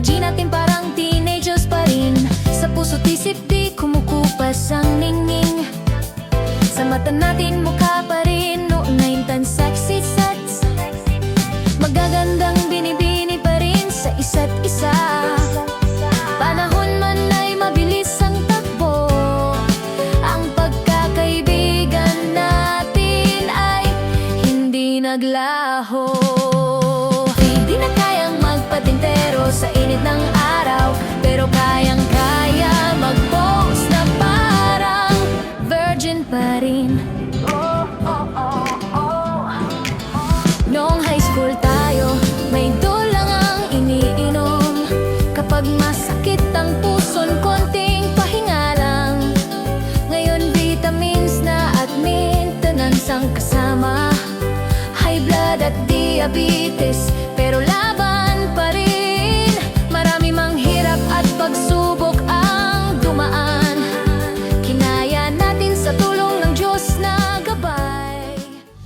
energy natin parang teenagers pa rin. Sa puso't isip di kumukupas ang ningning. Sa mata natin mukha pa rin noon 9 sexy sets. Magagandang binibini pa rin sa isa't isa. Panahon man ay mabilis ang takbo. Ang pagkakaibigan natin ay hindi naglaho. Hindi na kayang magpatintero sa init ng araw, pero kayang-kaya mag-pose na parang virgin pa rin. Noong high school tayo, may dulang ang iniinom. Kapag masakit ang puson, konting pahinga lang. Ngayon vitamins na at maintenance ang kasama. High blood at diabetes, pero laban pa rin. Marami mang hirap at pagsubok ang dumaan. Kinaya natin sa tulong ng Diyos na gabay.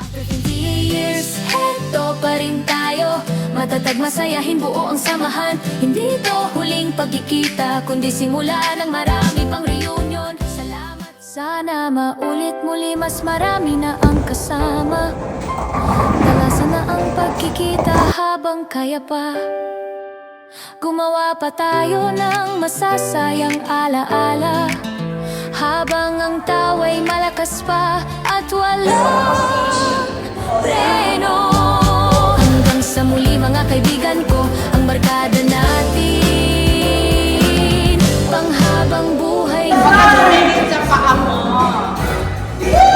After 20 years, heto pa rin tayo. Matatag, masayahin, buo ang samahan. Hindi ito huling pagkikita, kundi simula ng marami pang reunion. Salamat. Sana maulit muli, mas marami na ang kasama. Dalasan na ang pagkikita habang kaya pa. Gumawa pa tayo ng masasayang alaala, habang ang tawa'y malakas pa at walang preno. Hanggang sa muli mga kaibigan ko, ang barkada natin panghabang buhay na. Sa paa mo. Yeah.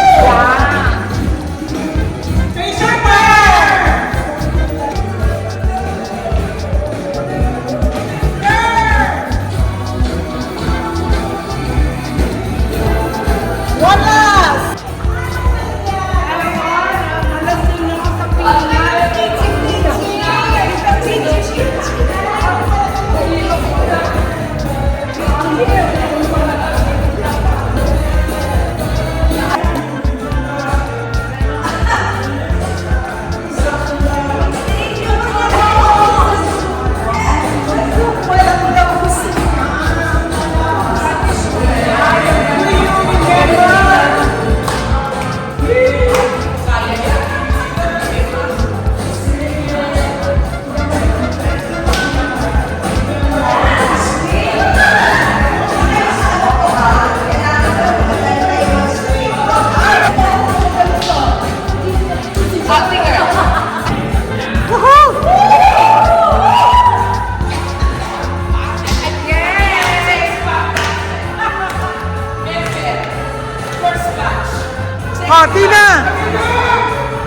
Party na!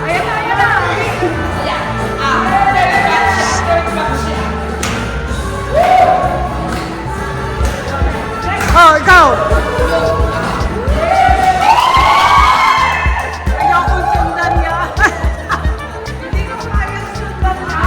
Ayan na, ayan na. Oh, ikaw! Ayokong sundan niya. Hindi ko kaya sundan niya.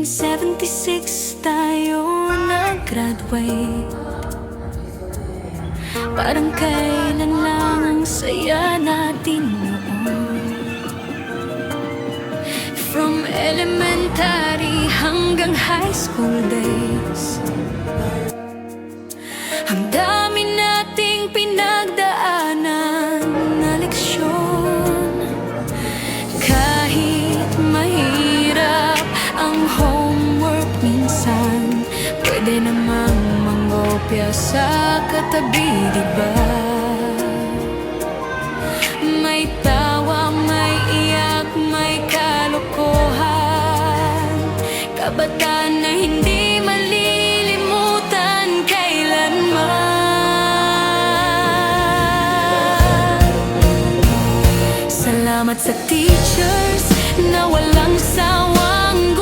'76 tayo nag-graduate. Parang kailan lang ang saya natin noon. From elementary hanggang high school days, ang dami nating pinagdaanan na leksyon. Kahit mahirap ang homework minsan, pwede namang mangopya sa katabi, diba? May tawa, may iyak, may kalokohan. Kabataan na hindi malilimutan kailanman. Salamat sa teachers na walang sawang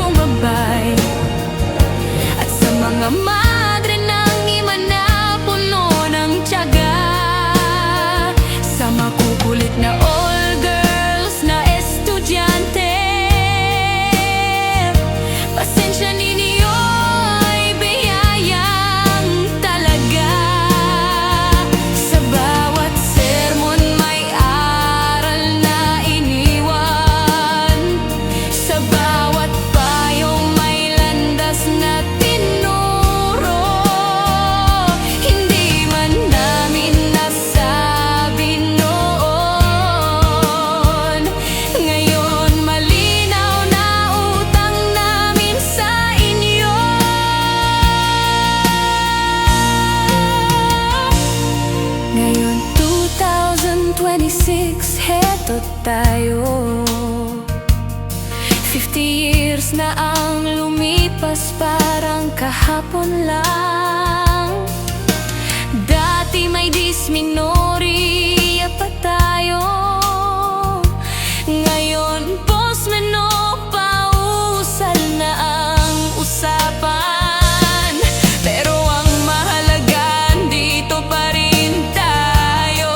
tayo. 50 years na ang lumipas, parang kahapon lang. Dati may dysmenorrhea pa tayo, ngayon postmeno pausal na ang usapan. Pero ang mahalaga, dito pa rin tayo.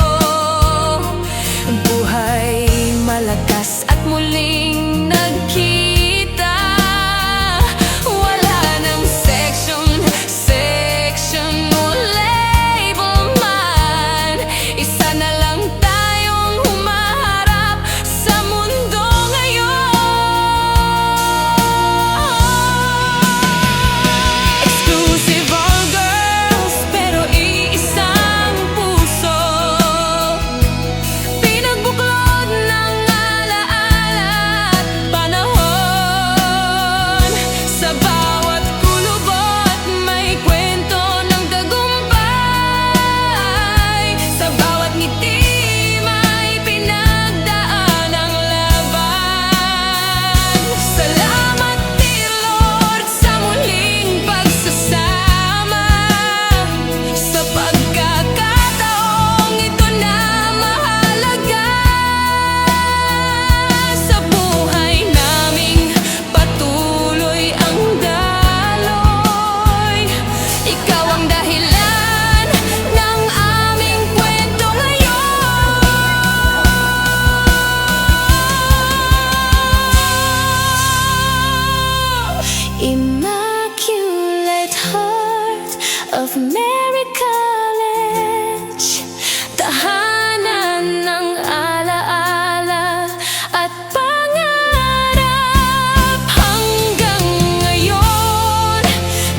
Buhay malakas at muling nagkita. Wala nang section o label man. Isa na lang tayong humaharap sa mundo ngayon. Exclusive all girls, pero iisang puso. Pinagbuklod ng alaala at panahon. Sa bawat kulubot may kwento ng tagumpay. Sa bawat ngiti may pinagdaan ang laban. Salamat, dear Lord, sa muling pagsasama. Sa pagkakataong ito na mahalaga. Sa buhay naming patuloy ang daloy. Ikaw ang dahilan ng aming kwento ngayon. Immaculate Heart of Mary College, tahanan ng alaala at pangarap. Hanggang ngayon,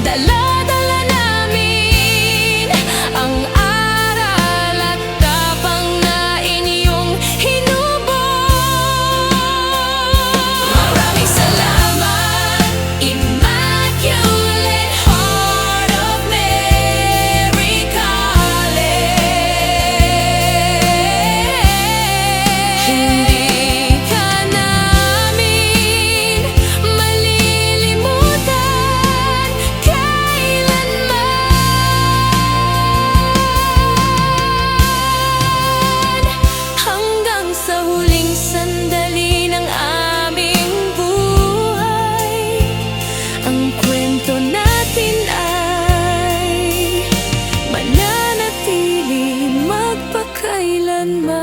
dala-dala namin ang aral at tapang na inyong hinubog. Maraming salamat, Immaculate Heart of Mary College. Hindi ka namin malilimutan kailanman. Hanggang sa huling sandali ng aming buhay, ang kwento natin ay mananatili magpakailanman.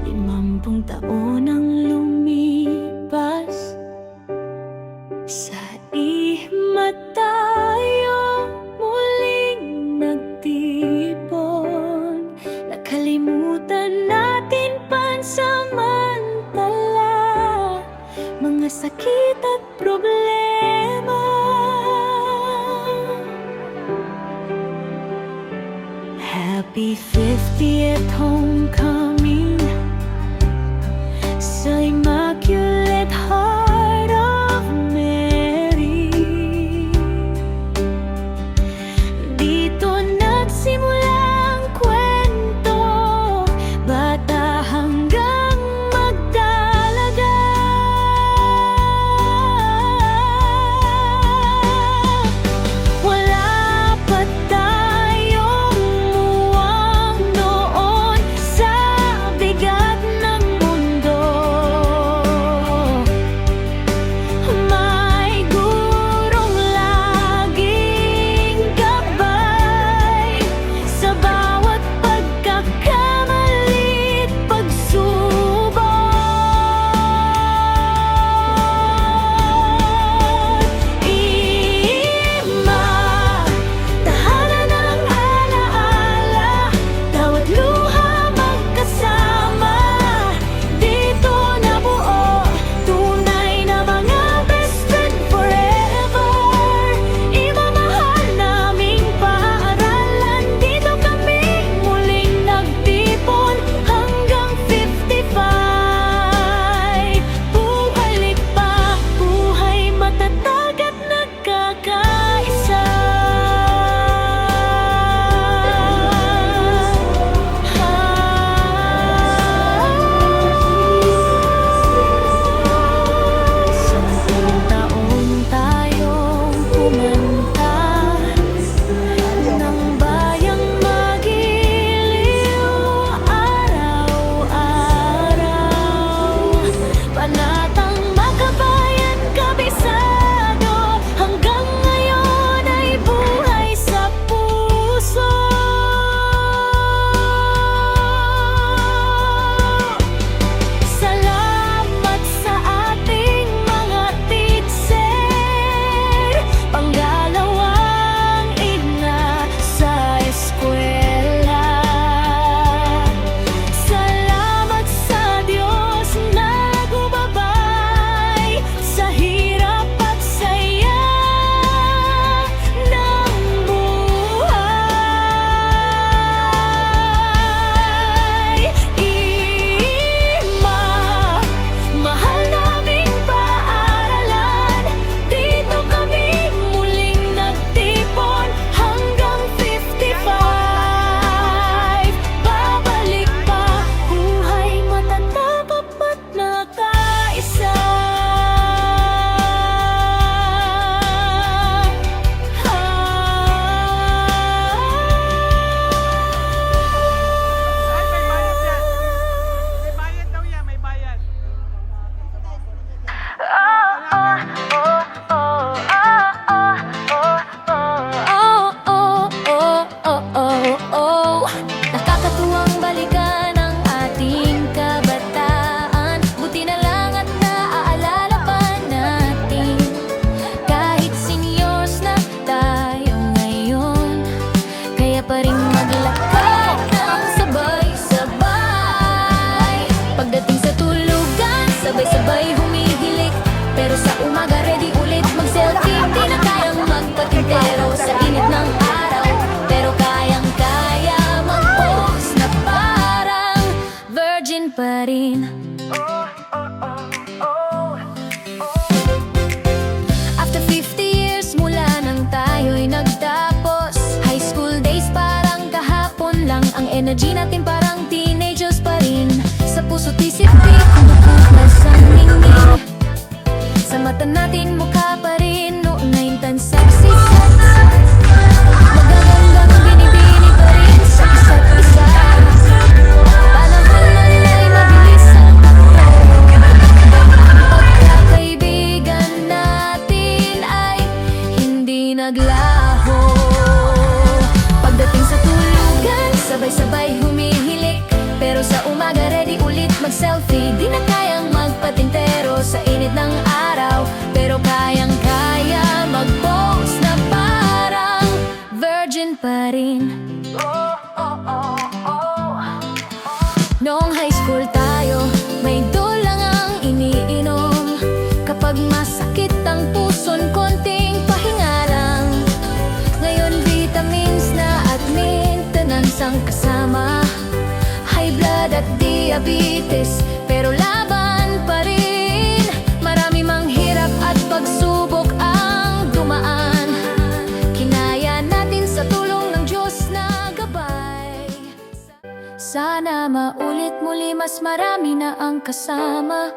Limampung taon ang lumipas, sa ihmat tayo muling nagtipon. Nakalimutan natin pansamantala mga sakit at problema. Happy 50th homecoming sa Immaculate Heart of Mary. Dito nagsimula ang kwento, bata hanggang magdalaga. Wala pa tayong muwang noon sa energy natin parang teenagers pa rin. Sa puso't isip di kumukupas ang ningning. Sa mata natin mukha pa rin noon 9 sexy sex. Magagandang binibini pa rin sa isa't isa. Panahon na ay mabilis ang takbo. Pagkakaibigan natin ay hindi naglaho. Pagdating sa tulugan, sabay-sabay humihilik. Pero sa umaga ready ulit mag-selfie. Di na kayang magpatintero sa init ng araw, pero kayang-kaya mag-post na parang virgin pa rin. Noong high school tayo, may dulang ang iniinom. Kapag masakit ang puson, konting pahinga lang. Ngayon vitamins na at maintenance ang kasama. High blood at diabetes, pero laban pa rin. Marami mang hirap at pagsubok ang dumaan. Kinaya natin sa tulong ng Diyos na gabay. Sana maulit muli, mas marami na ang kasama.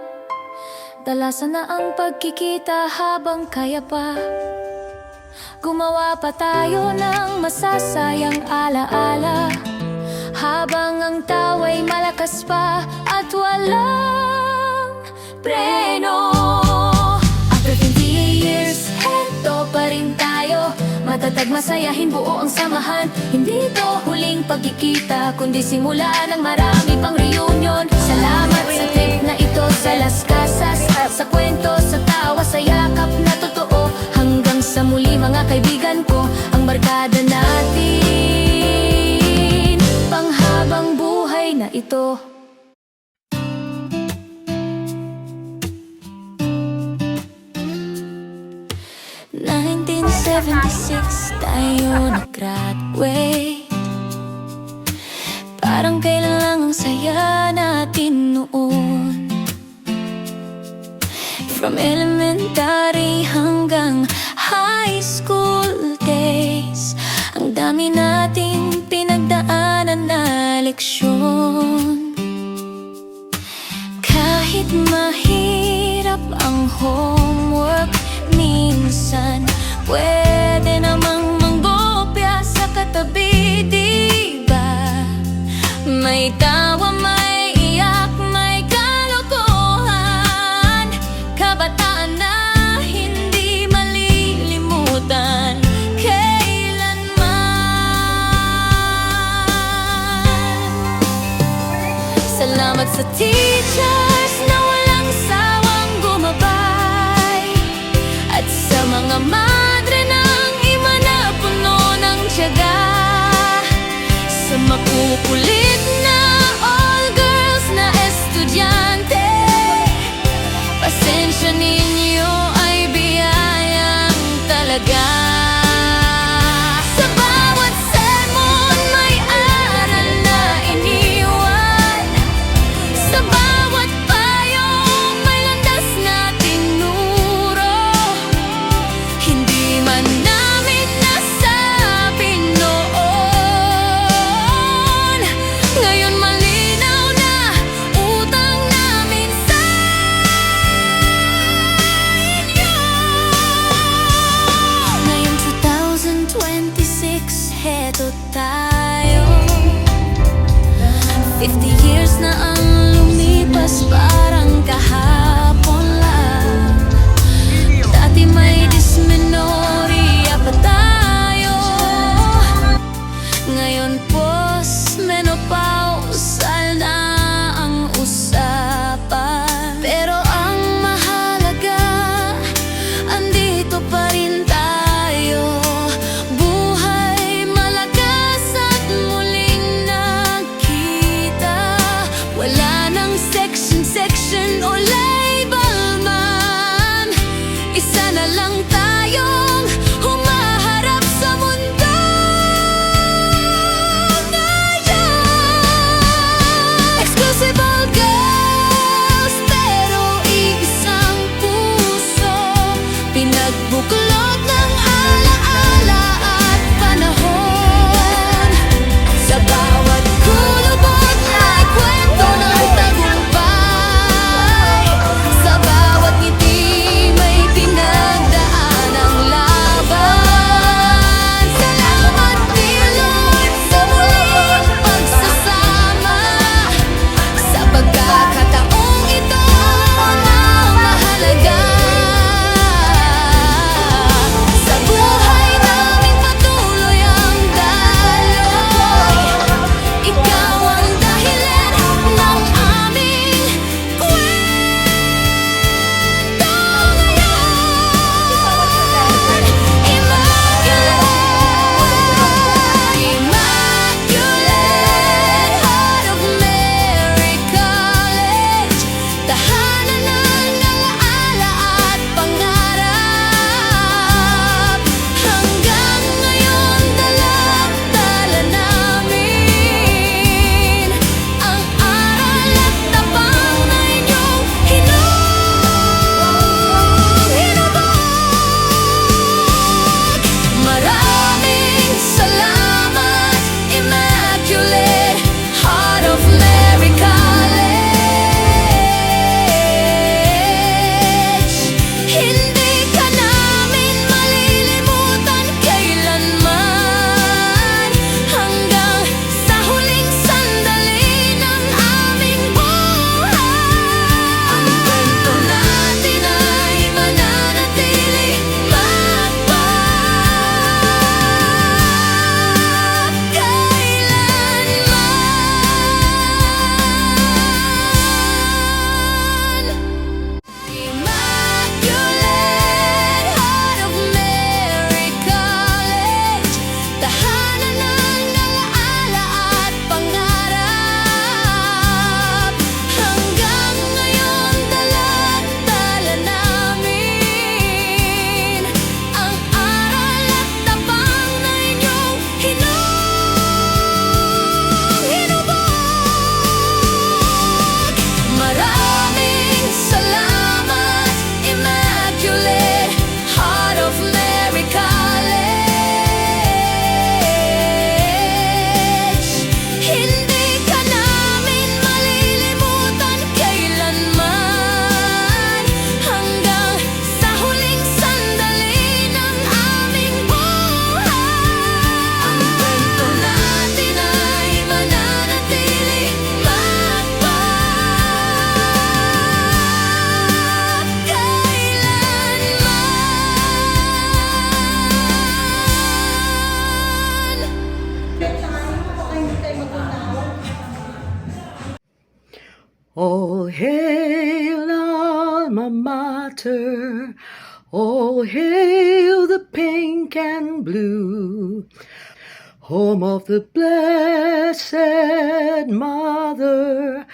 Dalasan na ang pagkikita habang kaya pa. Gumawa pa tayo ng masasayang alaala, habang ang tawa'y malakas pa at walang preno. After 20 years, heto pa rin tayo. Matatag, masayahin, buo ang samahan. Hindi ito huling pagkikita, kundi simula ng marami pang reunion. Salamat sa trip na ito, sa Las Casas, sa kwento, sa tawa, sa yakap na totoo. Hanggang sa muli mga kaibigan ko, ang barkada natin panghabang buhay na ito. '76 tayo nag-graduate. Parang kailan lang ang saya natin noon. From elementary hanggang high school days, ang dami nating pinagdaanan na leksyon. Kahit mahirap ang homework, minsan pwede namang manggopya sa katabi, diba? May tawa, may iyak, may kalokohan. Kabataan na hindi malilimutan kailanman. Salamat sa teachers na walang sawang gumabay, at sa mga madre ng ima na puno ng tiyaga. Sa makukulit na all-girls na estudyante, pasensya ninyo ay biyayang talaga. Sa bawat sermon may aral na iniwan. Sa bawat payo may landas na tinuro. Hindi man namin nasabi noon, ngayon malinaw na utang namin sa inyo. Ngayon 2026, heto tayo. 50 years na ang lumipas, parang kahapon lang. Dati may dysmenorrhea pa tayo, ngayon postmenopausal na ang usapan. Pero ang mahalaga, andito pa rin tayo. Buhay malakas at muling nakita. Wala nang section All hail the pink and blue, home of the Blessed Mother.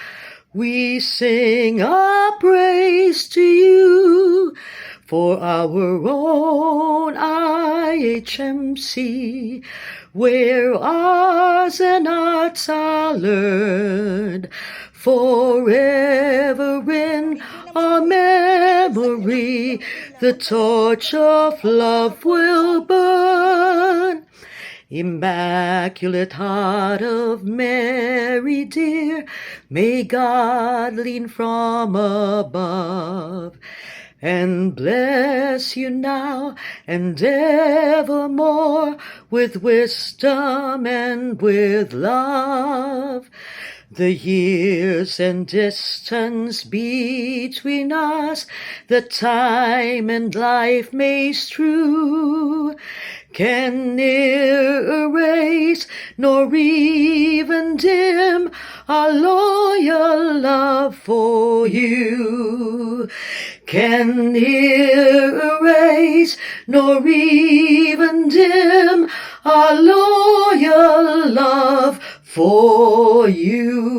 We sing our praise to you for our own IHMC, where ours and arts are learned forever in our memory. The torch of love will burn. Immaculate Heart of Mary, dear, may God lean from above and bless you now and evermore with wisdom and with love. The years and distance between us, the time and life may strew, can ne'er erase nor even dim our loyal love for you. Can ne'er erase nor even dim our loyal love for you.